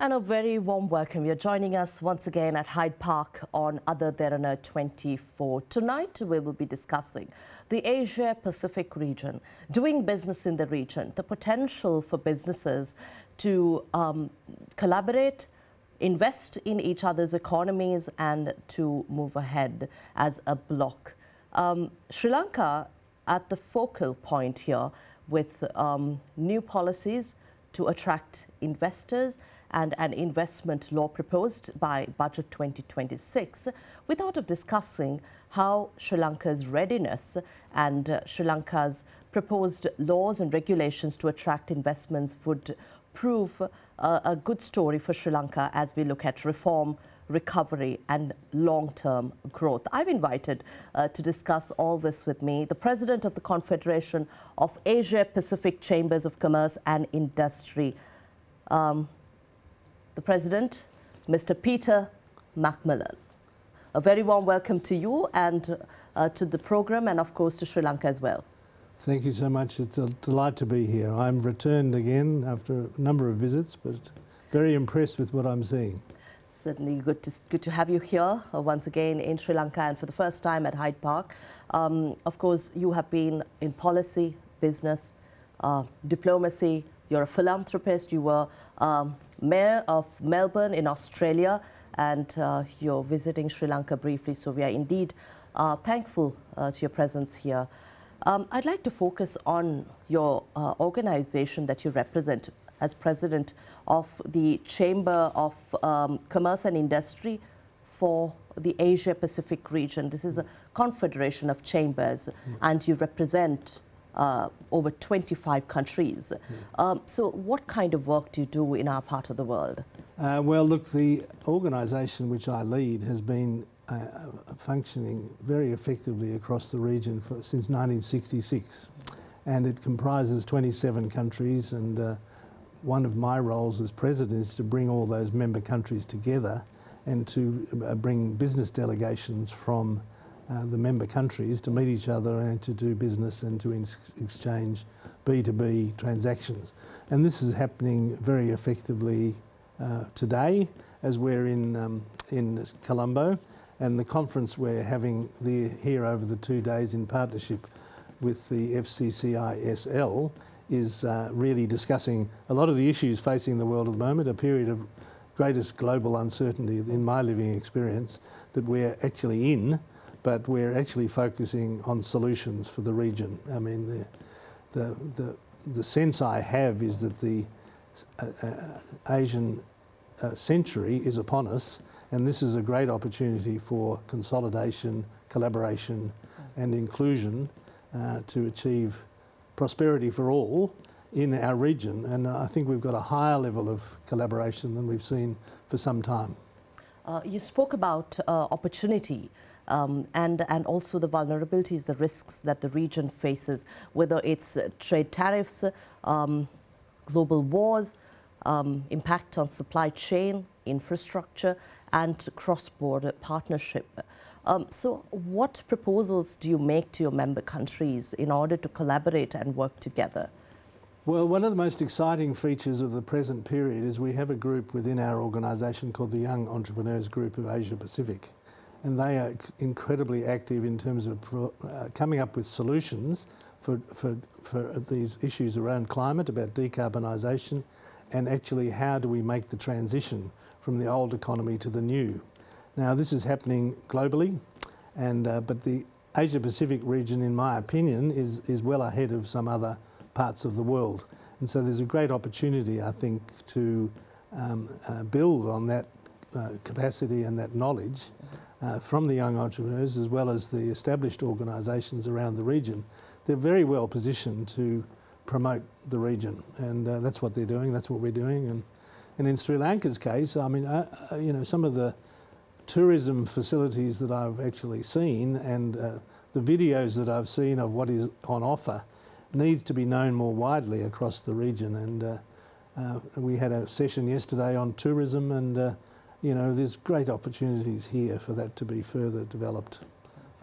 And a very warm welcome. You're joining us once again at Hydepark on Other Derana 24. Tonight we will be discussing the Asia-Pacific region, doing business in the region, the potential for businesses to collaborate, invest in each other's economies and to move ahead as a bloc. Sri Lanka at the focal point here with new policies to attract investors and an investment law proposed by Budget 2026, without of discussing how Sri Lanka's readiness and Sri Lanka's proposed laws and regulations to attract investments would prove a good story for Sri Lanka as we look at reform, recovery and long-term growth. I've invited to discuss all this with me the President of the Confederation of Asia-Pacific Chambers of Commerce and Industry, the President, Mr. Peter McMullin. A very warm welcome to you and to the program and of course to Sri Lanka as well. Thank you so much. It's a delight to be here. I'm returned again after a number of visits, but very impressed with what I'm seeing. Certainly good to have you here once again in Sri Lanka and for the first time at Hydepark. Of course, you have been in policy, business, diplomacy. You're a philanthropist. You were Mayor of Melbourne in Australia and you're visiting Sri Lanka briefly. So we are indeed thankful to your presence here. I'd like to focus on your organization that you represent as President of the Chamber of Commerce and Industry for the Asia-Pacific region. This is a confederation of chambers and you represent over 25 countries. So what kind of work do you do in our part of the world? Well, look, the organisation which I lead has been functioning very effectively across the region since 1966. And it comprises 27 countries and one of my roles as President is to bring all those member countries together and to bring business delegations from the member countries to meet each other and to do business and to exchange B2B transactions. And this is happening very effectively today as we're in Colombo, and the conference we're having here over the 2 days in partnership with the FCCI-SL is really discussing a lot of the issues facing the world at the moment, a period of greatest global uncertainty in my living experience that we're actually in, but we're actually focusing on solutions for the region. I mean, the sense I have is that the Asian century is upon us, and this is a great opportunity for consolidation, collaboration and inclusion to achieve prosperity for all in our region. And I think we've got a higher level of collaboration than we've seen for some time. You spoke about opportunity and also the vulnerabilities, the risks that the region faces, whether it's trade tariffs, global wars, impact on supply chain, infrastructure and cross-border partnership. So what proposals do you make to your member countries in order to collaborate and work together? Well, one of the most exciting features of the present period is we have a group within our organisation called the Young Entrepreneurs Group of Asia Pacific. And they are incredibly active in terms of coming up with solutions for these issues around climate, about decarbonisation, and actually how do we make the transition from the old economy to the new. Now this is happening globally, and but the Asia-Pacific region, in my opinion, is well ahead of some other parts of the world. And so there's a great opportunity, I think, to build on that capacity and that knowledge from the young entrepreneurs as well as the established organisations around the region. They're very well positioned to promote the region, and that's what they're doing, that's what we're doing. And in Sri Lanka's case, I mean, you know, some of the tourism facilities that I've actually seen and the videos that I've seen of what is on offer needs to be known more widely across the region. And we had a session yesterday on tourism, and you know, there's great opportunities here for that to be further developed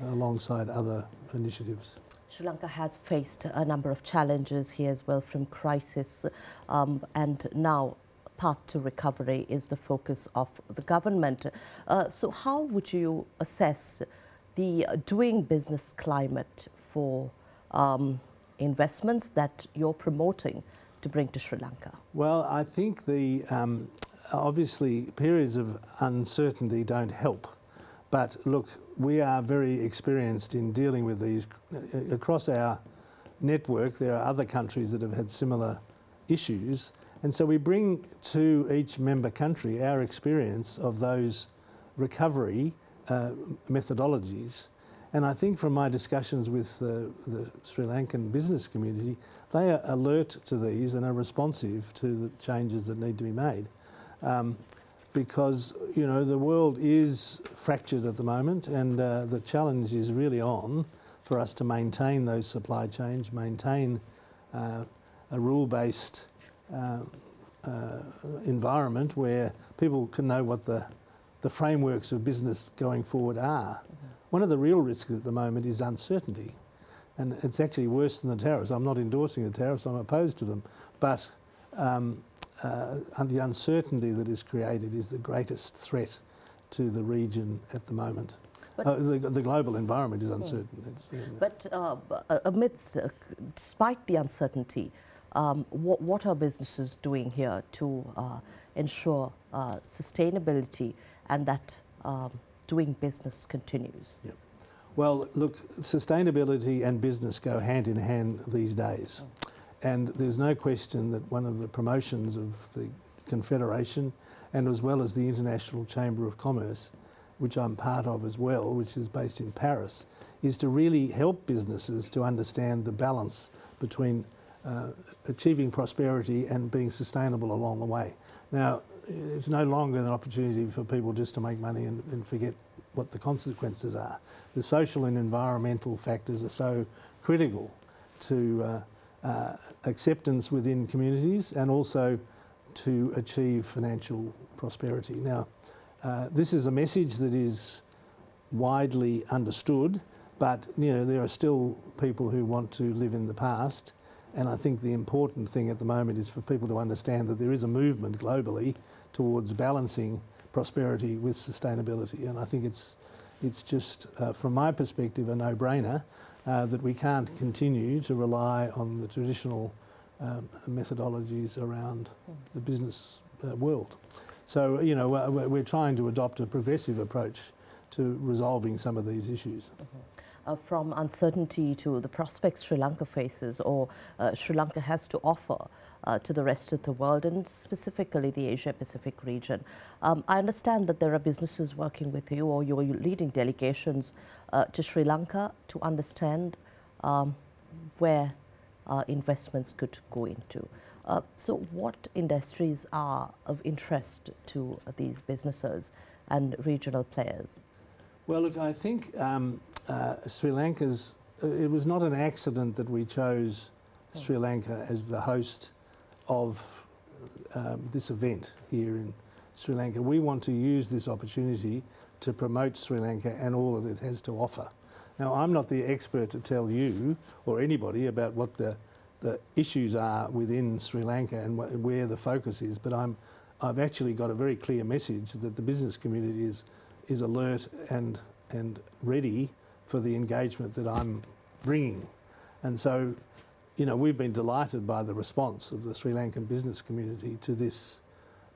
alongside other initiatives. Sri Lanka has faced a number of challenges here as well, from crisis and now path to recovery is the focus of the government. So how would you assess the doing business climate for investments that you're promoting to bring to Sri Lanka? Well, I think the obviously periods of uncertainty don't help. But look, we are very experienced in dealing with these. Across our network, there are other countries that have had similar issues. And so we bring to each member country our experience of those recovery methodologies. And I think from my discussions with the Sri Lankan business community, they are alert to these and are responsive to the changes that need to be made. Because, you know, the world is fractured at the moment, and the challenge is really on for us to maintain those supply chains, maintain a rule-based environment where people can know what the frameworks of business going forward are. Mm-hmm. One of the real risks at the moment is uncertainty, and it's actually worse than the tariffs. I'm not endorsing the tariffs, I'm opposed to them, but the uncertainty that is created is the greatest threat to the region at the moment. The global environment is uncertain. But amidst, despite the uncertainty, what are businesses doing here to ensure sustainability and that doing business continues? Yep. Well, look, sustainability and business go hand in hand these days. And there's no question that one of the promotions of the Confederation, and as well as the International Chamber of Commerce, which I'm part of as well, which is based in Paris, is to really help businesses to understand the balance between achieving prosperity and being sustainable along the way. Now, it's no longer an opportunity for people just to make money and forget what the consequences are. The social and environmental factors are so critical to acceptance within communities and also to achieve financial prosperity. Now, this is a message that is widely understood, but you know, there are still people who want to live in the past, and I think the important thing at the moment is for people to understand that there is a movement globally towards balancing prosperity with sustainability, and I think it's just, from my perspective, a no-brainer that we can't continue to rely on the traditional methodologies around the business world. So, you know, we're trying to adopt a progressive approach to resolving some of these issues. Mm-hmm. From uncertainty to the prospects Sri Lanka faces, or Sri Lanka has to offer to the rest of the world, and specifically the Asia-Pacific region. I understand that there are businesses working with you, or you're leading delegations to Sri Lanka to understand where investments could go into. So what industries are of interest to these businesses and regional players? Well, look, I think Sri Lanka's, it was not an accident that we chose Sri Lanka as the host of this event here in Sri Lanka. We want to use this opportunity to promote Sri Lanka and all that it has to offer. Now, I'm not the expert to tell you or anybody about what the issues are within Sri Lanka and where the focus is, but I've actually got a very clear message that the business community is alert and ready for the engagement that I'm bringing. And so, you know, we've been delighted by the response of the Sri Lankan business community to this,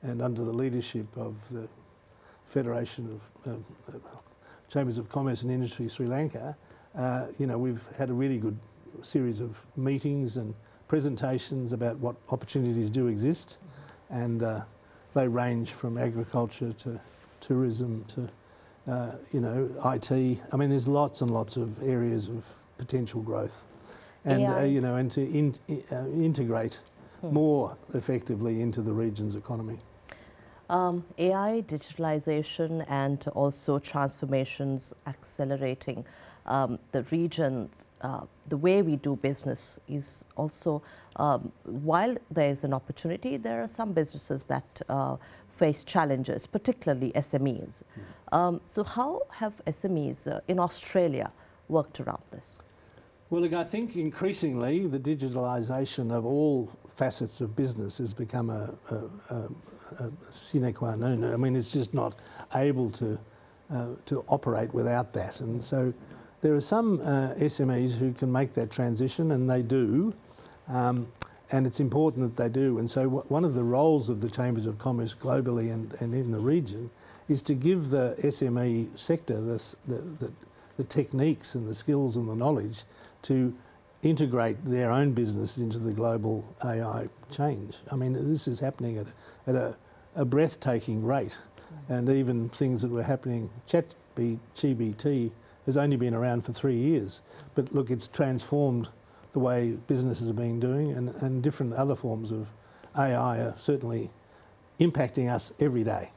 and under the leadership of the Federation of Chambers of Commerce and Industry Sri Lanka, you know, we've had a really good series of meetings and presentations about what opportunities do exist, and they range from agriculture to tourism to you know, IT. I mean, there's lots and lots of areas of potential growth, and you know, and to integrate more effectively into the region's economy. AI, digitalization, and also transformations accelerating the region. The way we do business is also, while there is an opportunity, there are some businesses that face challenges, particularly SMEs. So how have SMEs in Australia worked around this? Well, look, I think increasingly the digitalisation of all facets of business has become a sine qua non. I mean, it's just not able to operate without that. And so there are some SMEs who can make that transition, and they do. And it's important that they do. And so one of the roles of the Chambers of Commerce globally and in the region is to give the SME sector the techniques and the skills and the knowledge to integrate their own business into the global AI change. I mean, this is happening at a breathtaking rate. And even things that were happening, ChatGPT has only been around for 3 years. But look, it's transformed the way businesses are being doing, and different other forms of AI are certainly impacting us every day.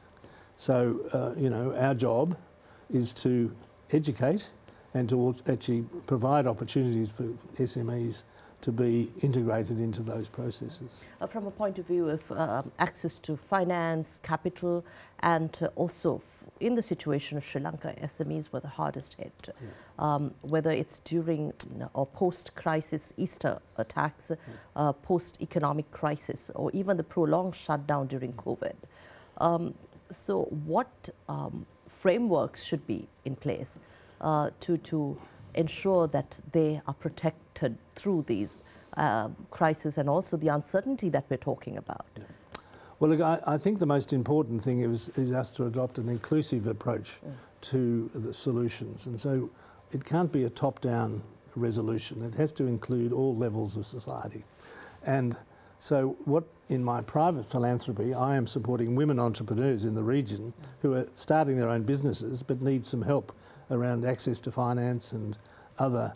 So, you know, our job is to educate and to actually provide opportunities for SMEs to be integrated into those processes. From a point of view of access to finance, capital, and also in the situation of Sri Lanka, SMEs were the hardest hit. Yeah. Whether it's during or post-crisis Easter attacks, post-economic crisis, or even the prolonged shutdown during COVID. So what frameworks should be in place to ensure that they are protected through these crises and also the uncertainty that we're talking about? Yeah. Well, look, I think the most important thing is us to adopt an inclusive approach to the solutions. And so it can't be a top-down resolution. It has to include all levels of society. And so what, in my private philanthropy, I am supporting women entrepreneurs in the region who are starting their own businesses but need some help around access to finance and other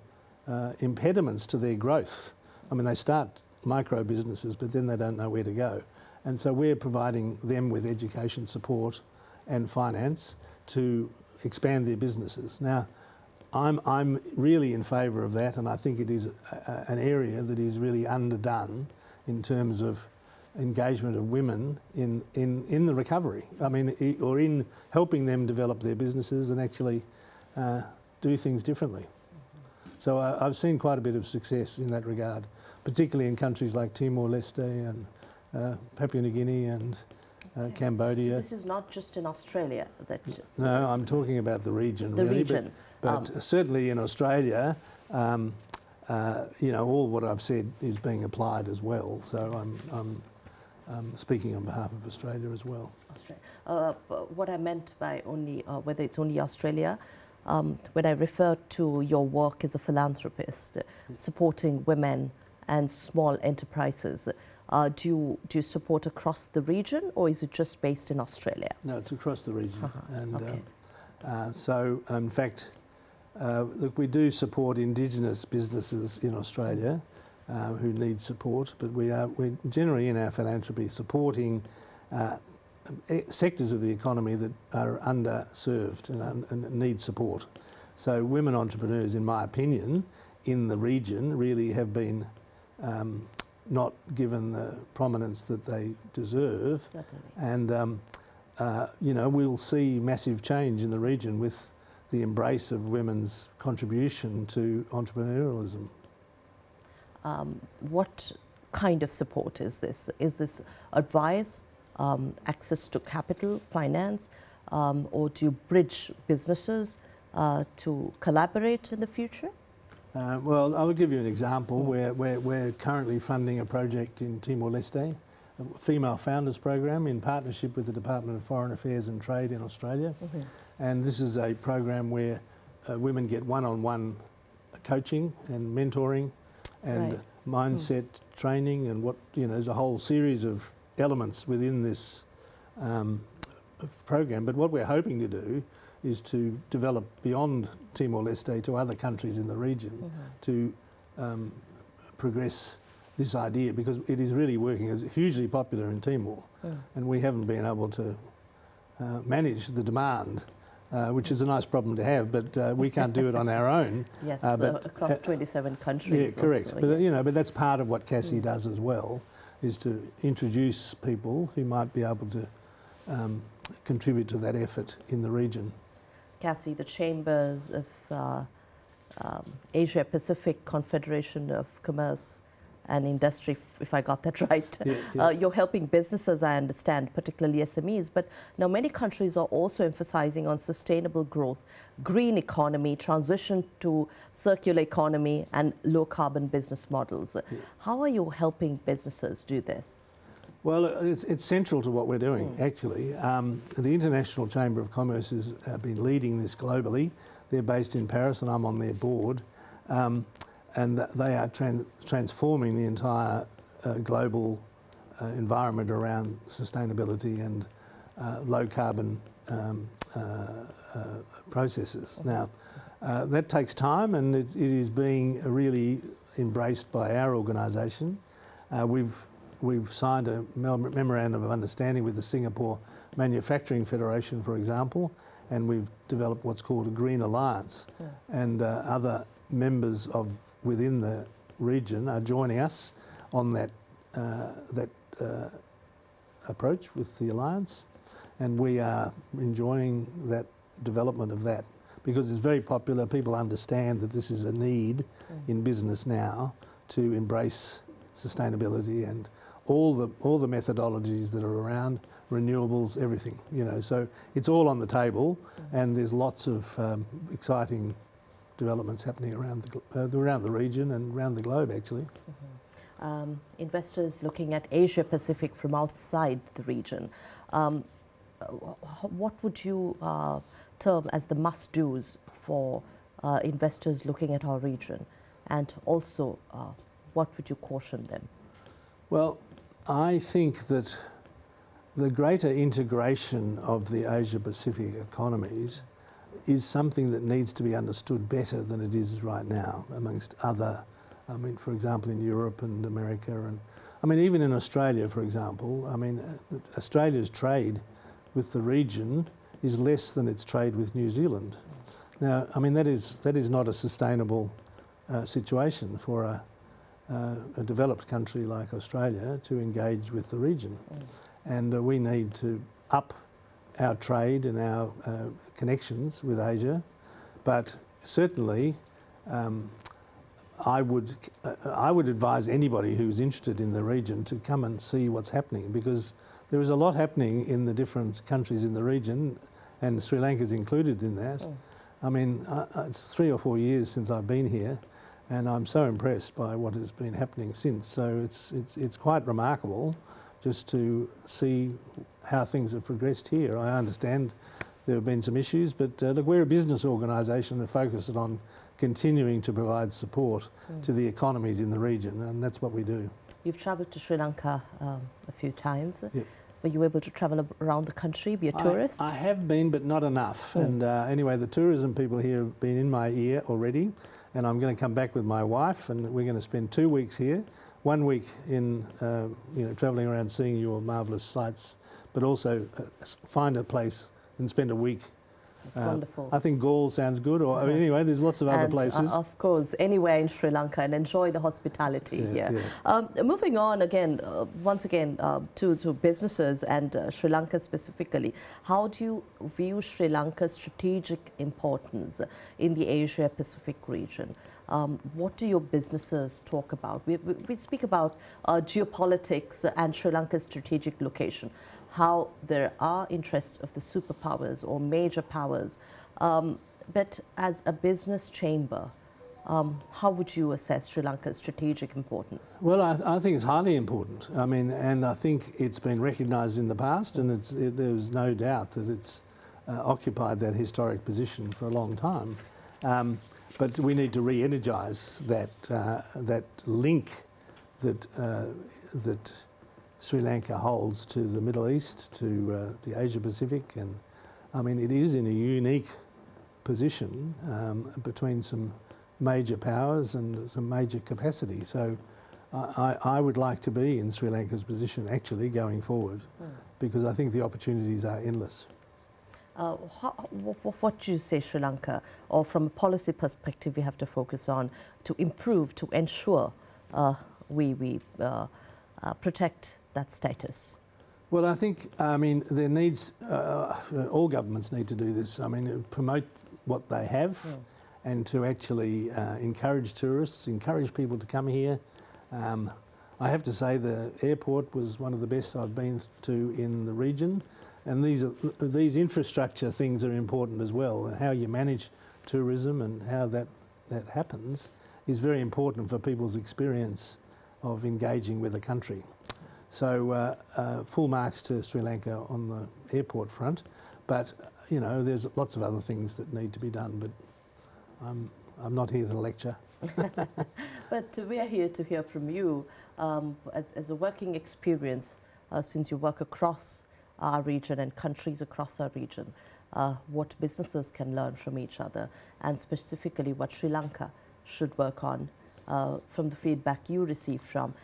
impediments to their growth. I mean, they start micro businesses, but then they don't know where to go. And so we're providing them with education support and finance to expand their businesses. Now, I'm really in favour of that, and I think it is an area that is really underdone in terms of engagement of women in the recovery. I mean, or in helping them develop their businesses and actually do things differently. So I've seen quite a bit of success in that regard, particularly in countries like Timor-Leste and Papua New Guinea and Cambodia. So this is not just in Australia that... No, I'm talking about the region. The really, region. But certainly in Australia, you know, all what I've said is being applied as well. So I'm speaking on behalf of Australia as well. Australia. What I meant by only, whether it's only Australia, when I refer to your work as a philanthropist, supporting women and small enterprises, do you support across the region, or is it just based in Australia? No, it's across the region. And okay. So, in fact, look, we do support Indigenous businesses in Australia who need support, but we're generally in our philanthropy supporting sectors of the economy that are underserved and need support. So women entrepreneurs, in my opinion, in the region really have been not given the prominence that they deserve. Certainly. And, you know, we'll see massive change in the region with the embrace of women's contribution to entrepreneurialism. What kind of support is this? Is this advice, access to capital, finance, or do you bridge businesses to collaborate in the future? Well, I'll give you an example. We're currently funding a project in Timor-Leste, a female founders program in partnership with the Department of Foreign Affairs and Trade in Australia. Mm-hmm. And this is a program where women get one-on-one coaching and mentoring and mindset training, and there's a whole series of elements within this program. But what we're hoping to do is to develop beyond Timor-Leste to other countries in the region to progress this idea, because it is really working. It's hugely popular in Timor, and we haven't been able to manage the demand, which is a nice problem to have, but we can't do it on our own. Yes, but, across 27 countries. Yeah, correct. Also, but yes. But that's part of what CACCI does as well, is to introduce people who might be able to contribute to that effort in the region. CACCI, the Chambers of Asia Pacific Confederation of Commerce and Industry, if I got that right. You're helping businesses, I understand, particularly SMEs, but now many countries are also emphasizing on sustainable growth, green economy, transition to circular economy and low carbon business models. How are you helping businesses do this? Well, it's central to what we're doing, actually. The International Chamber of Commerce has been leading this globally. They're based in Paris and I'm on their board. And they are transforming the entire global environment around sustainability and low carbon processes. Now, that takes time and it is being really embraced by our organisation. We've signed a memorandum of understanding with the Singapore Manufacturing Federation, for example, and we've developed what's called a Green Alliance. And other members within the region are joining us on that approach with the alliance, and we are enjoying that development of that because it's very popular. People understand that this is a need in business now to embrace sustainability and all the methodologies that are around, renewables, everything, you know. So it's all on the table, and there's lots of exciting developments happening around the region and around the globe, actually. Investors looking at Asia Pacific from outside the region, what would you term as the must-dos for investors looking at our region, and also what would you caution them? Well, I think that the greater integration of the Asia Pacific economies is something that needs to be understood better than it is right now amongst other, I mean, for example, in Europe and America, and I mean, even in Australia, for example. I mean, Australia's trade with the region is less than its trade with New Zealand. Now, I mean, that is not a sustainable situation for a developed country like Australia to engage with the region. And we need to up our trade and our connections with Asia, but certainly I would advise anybody who's interested in the region to come and see what's happening, because there is a lot happening in the different countries in the region, and Sri Lanka is included in that. I mean, it's 3 or 4 years since I've been here, and I'm so impressed by what has been happening since. So it's quite remarkable just to see how things have progressed here. I understand there have been some issues, but look, we're a business organisation that focuses on continuing to provide support to the economies in the region, and that's what we do. You've travelled to Sri Lanka a few times. Yep. Were you able to travel around the country, be a tourist? I have been, but not enough. And anyway, the tourism people here have been in my ear already, and I'm going to come back with my wife, and we're going to spend 2 weeks here. 1 week in, travelling around seeing your marvellous sites, but also find a place and spend a week. That's wonderful. I think Gaul sounds good, or anyway, there's lots of other places. Of course, anywhere in Sri Lanka, and enjoy the hospitality here. Moving on again, once again, to businesses and Sri Lanka specifically, how do you view Sri Lanka's strategic importance in the Asia-Pacific region? What do your businesses talk about? We speak about geopolitics and Sri Lanka's strategic location, how there are interests of the superpowers or major powers. But as a business chamber, how would you assess Sri Lanka's strategic importance? Well, I think it's highly important. I mean, and I think it's been recognised in the past, and there's no doubt that it's occupied that historic position for a long time. But we need to re-energise that link that Sri Lanka holds to the Middle East, to the Asia Pacific, and I mean, it is in a unique position between some major powers and some major capacity. So I would like to be in Sri Lanka's position actually going forward, because I think the opportunities are endless. What do you say, Sri Lanka, or from a policy perspective, we have to focus on to improve, to ensure we protect that status? Well, I think, I mean, there needs, all governments need to do this. I mean, promote what they have and to actually encourage tourists, encourage people to come here. I have to say the airport was one of the best I've been to in the region, and these infrastructure things are important as well. How you manage tourism and how that happens is very important for people's experience of engaging with a country. So full marks to Sri Lanka on the airport front, but you know there's lots of other things that need to be done, but I'm not here to lecture. But we are here to hear from you as a working experience, since you work across our region and countries across our region, what businesses can learn from each other, and specifically what Sri Lanka should work on from the feedback you receive from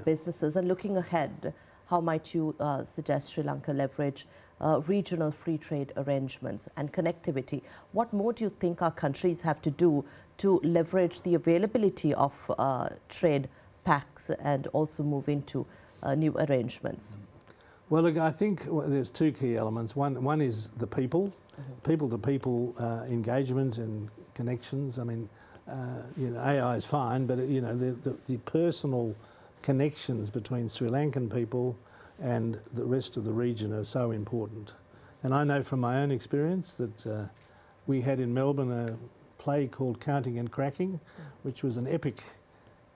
businesses. And looking ahead, how might you suggest Sri Lanka leverage regional free trade arrangements and connectivity? What more do you think our countries have to do to leverage the availability of trade pacts and also move into new arrangements? Well, look, I think there's two key elements. One is the people, people-to-people engagement and connections. I mean, you know, AI is fine, but you know, the personal connections between Sri Lankan people and the rest of the region are so important. And I know from my own experience that we had in Melbourne a play called Counting and Cracking, which was an epic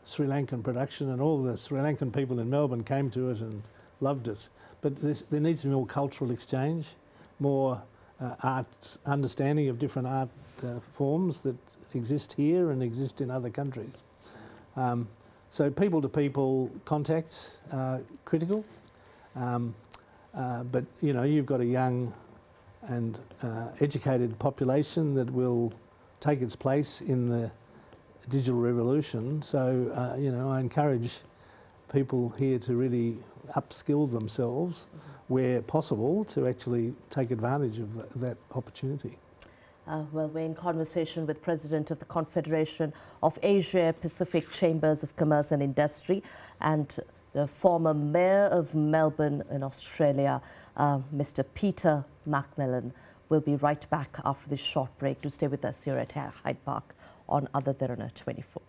Sri Lankan production, and all the Sri Lankan people in Melbourne came to it and loved it. But there needs to be more cultural exchange, more art understanding of different art forms that exist here and exist in other countries. So people-to-people contacts are critical. But you know, you've got a young and educated population that will take its place in the digital revolution. So you know, I encourage people here to really upskill themselves where possible to actually take advantage of that opportunity. Well, we're in conversation with President of the Confederation of Asia Pacific Chambers of Commerce and Industry and the former Mayor of Melbourne in Australia, Mr. Peter McMullin. We'll be right back after this short break. To stay with us here at Hydepark on Other Derana 24.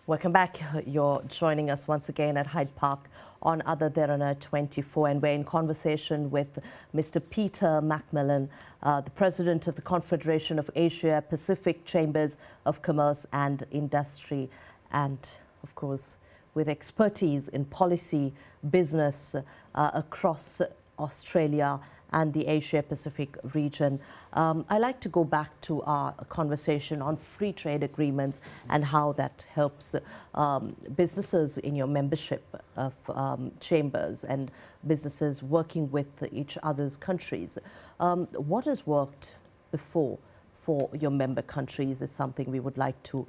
Welcome back. You're joining us once again at Hydepark on Other Derana 24, and we're in conversation with Mr. Peter McMullin, the President of the Confederation of Asia Pacific Chambers of Commerce and Industry, and of course with expertise in policy, business across Australia and the Asia Pacific region. I like to go back to our conversation on free trade agreements and how that helps businesses in your membership of chambers and businesses working with each other's countries. What has worked before for your member countries is something we would like to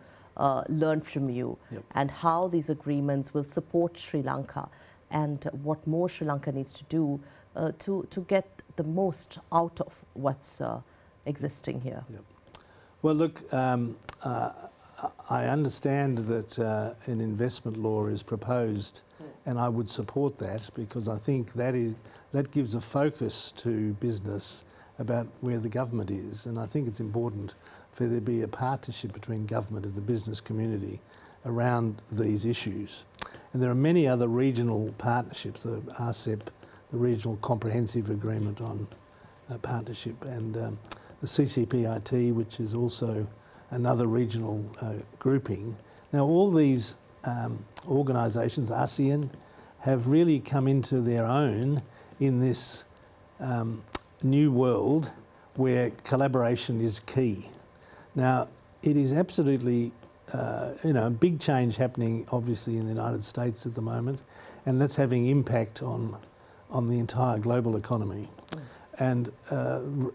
learn from you, and how these agreements will support Sri Lanka and what more Sri Lanka needs to do to get the most out of what's existing here. Well, look, I understand that an investment law is proposed, and I would support that because I think that gives a focus to business about where the government is, and I think it's important for there to be a partnership between government and the business community around these issues. And there are many other regional partnerships, the RCEP, the Regional Comprehensive Agreement on Partnership, and the CCPIT, which is also another regional grouping. Now, all these organisations, ASEAN, have really come into their own in this new world where collaboration is key. Now, it is absolutely a big change happening obviously in the United States at the moment, and that's having impact on the entire global economy. And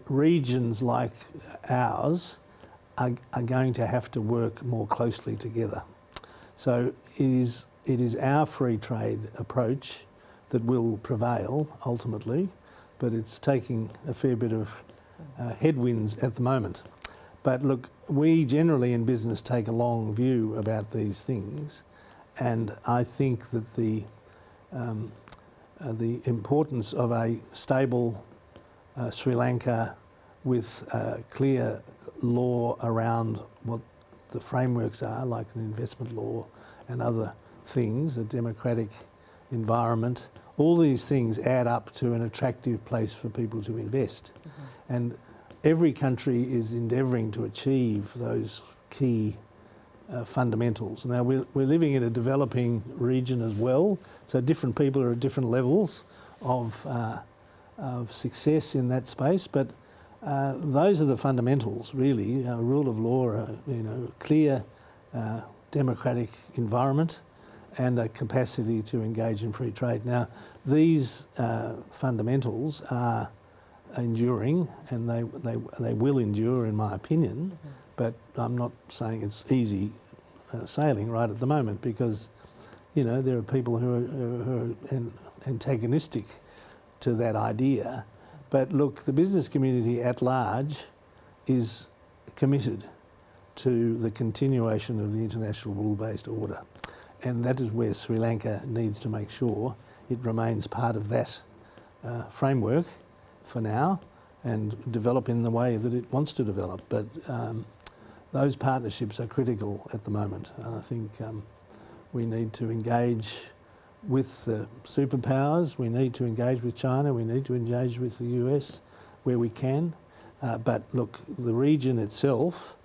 regions like ours are going to have to work more closely together. So it is our free trade approach that will prevail ultimately, but it's taking a fair bit of headwinds at the moment. But look, we generally in business take a long view about these things, and I think that the importance of a stable Sri Lanka with clear law around what the frameworks are, like the investment law and other things, a democratic environment, all these things add up to an attractive place for people to invest. And every country is endeavouring to achieve those key fundamentals. Now, we're living in a developing region as well, so different people are at different levels of success in that space, but those are the fundamentals, really. Rule of law, clear democratic environment and a capacity to engage in free trade. Now, these fundamentals are enduring, and they will endure, in my opinion, but I'm not saying it's easy sailing right at the moment, because there are people who are antagonistic to that idea. But look, the business community at large is committed to the continuation of the international rule-based order, and that is where Sri Lanka needs to make sure it remains part of that framework for now and develop in the way that it wants to develop. But those partnerships are critical at the moment. And I think we need to engage with the superpowers, we need to engage with China, we need to engage with the US where we can. But look, the region itself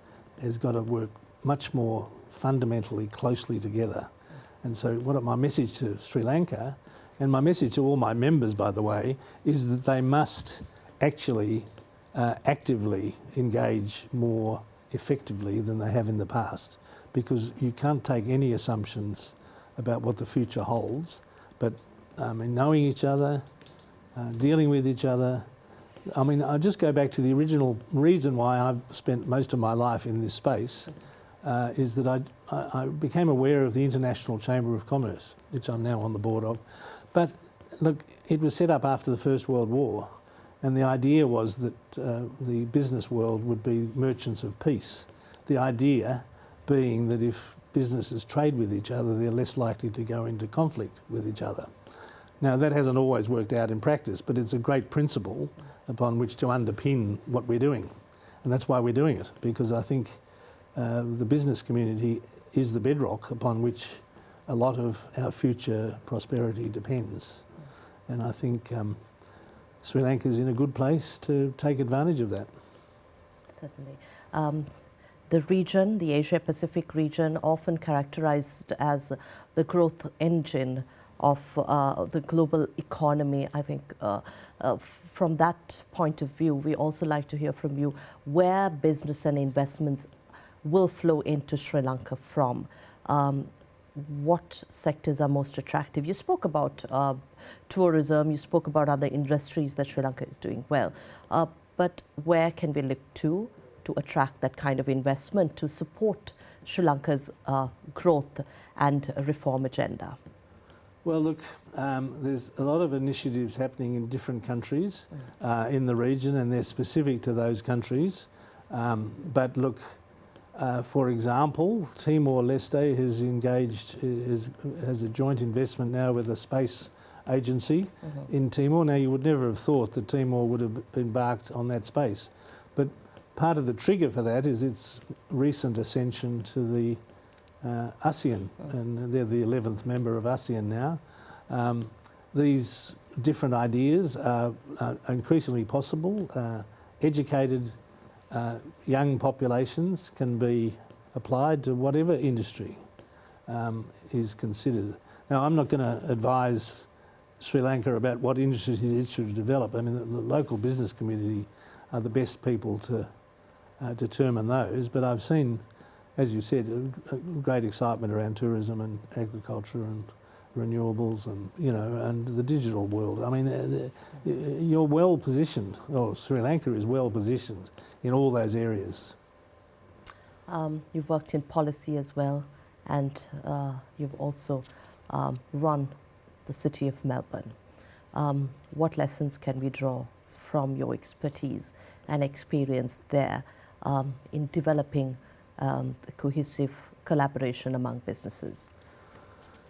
has got to work much more fundamentally closely together. And so my message to Sri Lanka, and my message to all my members, by the way, is that they must actually actively engage more effectively than they have in the past, because you can't take any assumptions about what the future holds, but knowing each other, dealing with each other. I mean, I'll just go back to the original reason why I've spent most of my life in this space, is that I became aware of the International Chamber of Commerce, which I'm now on the board of. But look, it was set up after the First World War, and the idea was that the business world would be merchants of peace. The idea being that if businesses trade with each other, they're less likely to go into conflict with each other. Now, that hasn't always worked out in practice, but it's a great principle upon which to underpin what we're doing. And that's why we're doing it, because I think the business community is the bedrock upon which a lot of our future prosperity depends. And I think Sri Lanka is in a good place to take advantage of that. Certainly. The region, the Asia-Pacific region, often characterized as the growth engine of the global economy. I think from that point of view, we also like to hear from you where business and investments will flow into Sri Lanka from. What sectors are most attractive? You spoke about tourism, you spoke about other industries that Sri Lanka is doing well, but where can we look to attract that kind of investment to support Sri Lanka's growth and reform agenda? Well, look, there's a lot of initiatives happening in different countries in the region, and they're specific to those countries. But look, for example, Timor-Leste has engaged, has a joint investment now with a space agency in Timor. Now, you would never have thought that Timor would have embarked on that space, but part of the trigger for that is its recent ascension to the ASEAN, and they're the 11th member of ASEAN now. These different ideas are increasingly possible. Educated young populations can be applied to whatever industry is considered. Now, I'm not going to advise Sri Lanka about what industries it should develop. I mean, the local business community are the best people to determine those, but I've seen, as you said, a great excitement around tourism and agriculture and renewables and, and the digital world. I mean, you're well positioned, or Sri Lanka is well positioned in all those areas. You've worked in policy as well, and you've also run the city of Melbourne. What lessons can we draw from your expertise and experience there in developing the cohesive collaboration among businesses?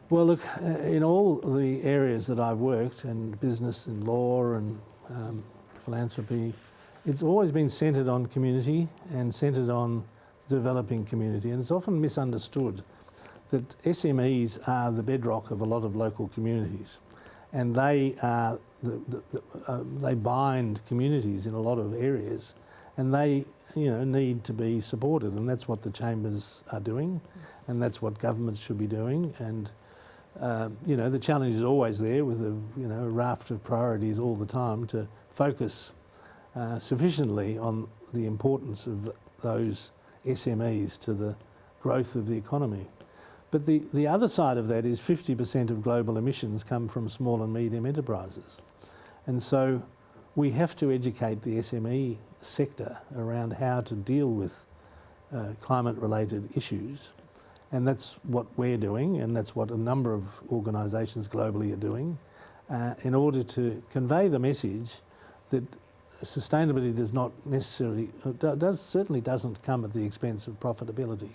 Well, look, in all the areas that I've worked, in business and law and philanthropy, it's always been centred on community and centred on the developing community. And it's often misunderstood that SMEs are the bedrock of a lot of local communities. And they are they bind communities in a lot of areas, and they need to be supported, and that's what the chambers are doing, and that's what governments should be doing. And the challenge is always there with a raft of priorities all the time to focus sufficiently on the importance of those SMEs to the growth of the economy. But the other side of that is 50% of global emissions come from small and medium enterprises. And so we have to educate the SME sector around how to deal with climate-related issues. And that's what we're doing, and that's what a number of organisations globally are doing, in order to convey the message that sustainability does not necessarily, certainly doesn't come at the expense of profitability.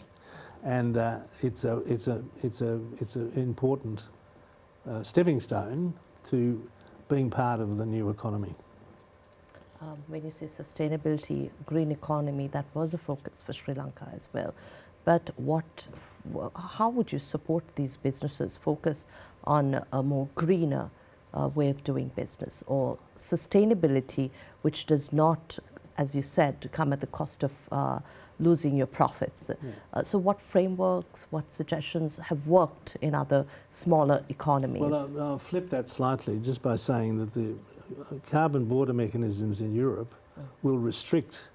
And it's an important stepping stone to being part of the new economy. When you say sustainability, green economy, that was a focus for Sri Lanka as well. But how would you support these businesses focus on a more greener way of doing business, or sustainability which does not, as you said, come at the cost of losing your profits? Yeah. So what frameworks, what suggestions have worked in other smaller economies? Well, I'll flip that slightly just by saying that the carbon border mechanisms in Europe will restrict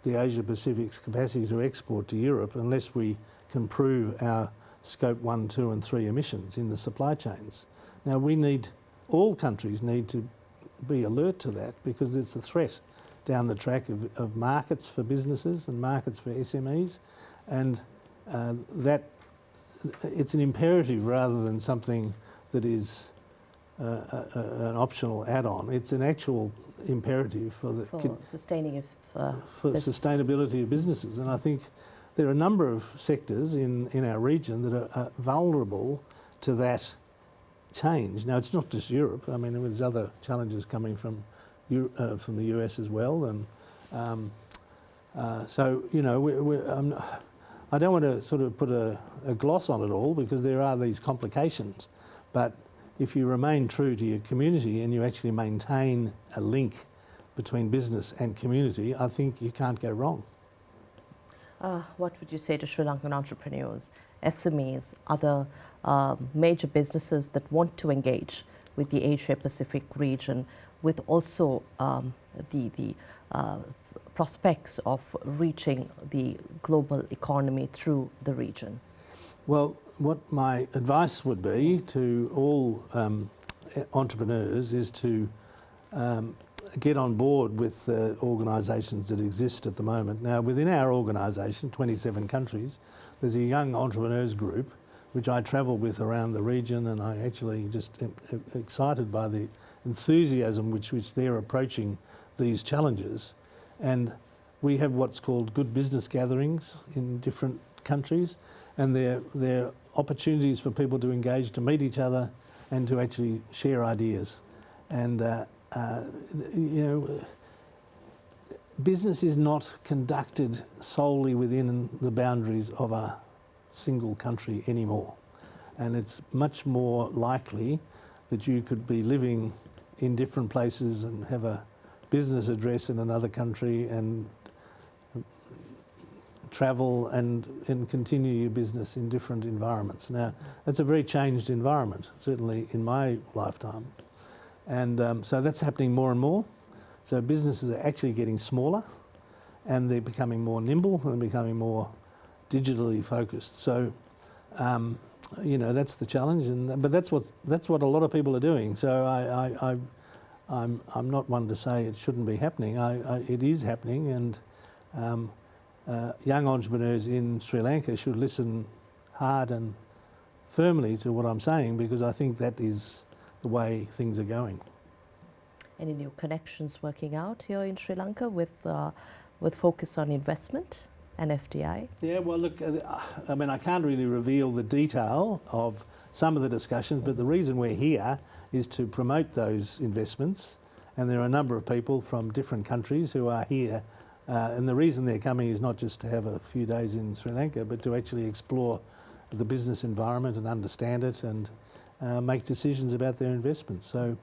the Asia-Pacific's capacity to export to Europe unless we can prove our scope 1, 2 and 3 emissions in the supply chains. Now all countries need to be alert to that, because it's a threat down the track of markets for businesses and markets for SMEs, and that it's an imperative rather than something that is an optional add-on. It's an actual imperative for sustaining for sustainability of businesses. And I think there are a number of sectors in our region that are vulnerable to that change. Now, it's not just Europe. I mean, there's other challenges coming from the US as well. And so, I don't want to sort of put a gloss on it all, because there are these complications. But if you remain true to your community and you actually maintain a link between business and community, I think you can't go wrong. What would you say to Sri Lankan entrepreneurs, SMEs, other major businesses that want to engage with the Asia-Pacific region, with also the prospects of reaching the global economy through the region? Well, what my advice would be to all entrepreneurs is to get on board with the organisations that exist at the moment. Now, within our organisation, 27 countries, there's a young entrepreneurs group which I travel with around the region, and I actually just am excited by the enthusiasm which they're approaching these challenges. And we have what's called good business gatherings in different countries, and they're opportunities for people to engage, to meet each other and to actually share ideas. And business is not conducted solely within the boundaries of a single country anymore. And it's much more likely that you could be living in different places and have a business address in another country and travel and continue your business in different environments. Now, that's a very changed environment, certainly in my lifetime. And so that's happening more and more. So businesses are actually getting smaller, and they're becoming more nimble and becoming more digitally focused. So, that's the challenge. But that's what a lot of people are doing. So I'm not one to say it shouldn't be happening. It is happening, and young entrepreneurs in Sri Lanka should listen hard and firmly to what I'm saying, because I think that is the way things are going. Any new connections working out here in Sri Lanka with with focus on investment and FDI? Yeah, well, look, I mean, I can't really reveal the detail of some of the discussions, but the reason we're here is to promote those investments. And there are a number of people from different countries who are here. And the reason they're coming is not just to have a few days in Sri Lanka, but to actually explore the business environment and understand it and make decisions about their investments. So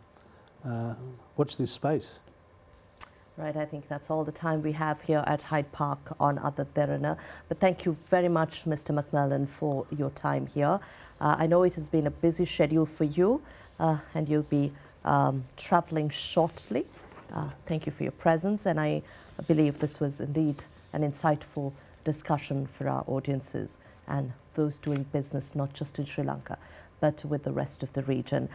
watch this space. Right, I think that's all the time we have here at Hydepark on Other Derana. But thank you very much, Mr. McMullin, for your time here. I know it has been a busy schedule for you, and you'll be travelling shortly. Thank you for your presence, and I believe this was indeed an insightful discussion for our audiences and those doing business not just in Sri Lanka, but with the rest of the region.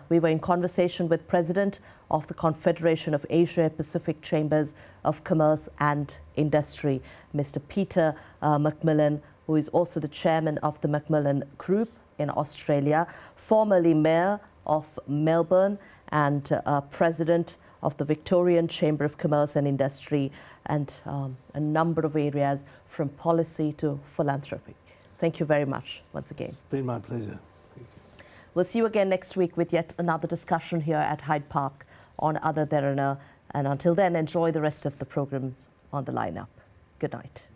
We were in conversation with President of the Confederation of Asia Pacific Chambers of Commerce and Industry, Mr. Peter McMullin, who is also the chairman of the McMullin Group in Australia, formerly Mayor of Melbourne and President of the Victorian Chamber of Commerce and Industry, and a number of areas from policy to philanthropy. Thank you very much once again. It's been my pleasure. We'll see you again next week with yet another discussion here at Hydepark on Other Derana. And until then, enjoy the rest of the programs on the lineup. Good night.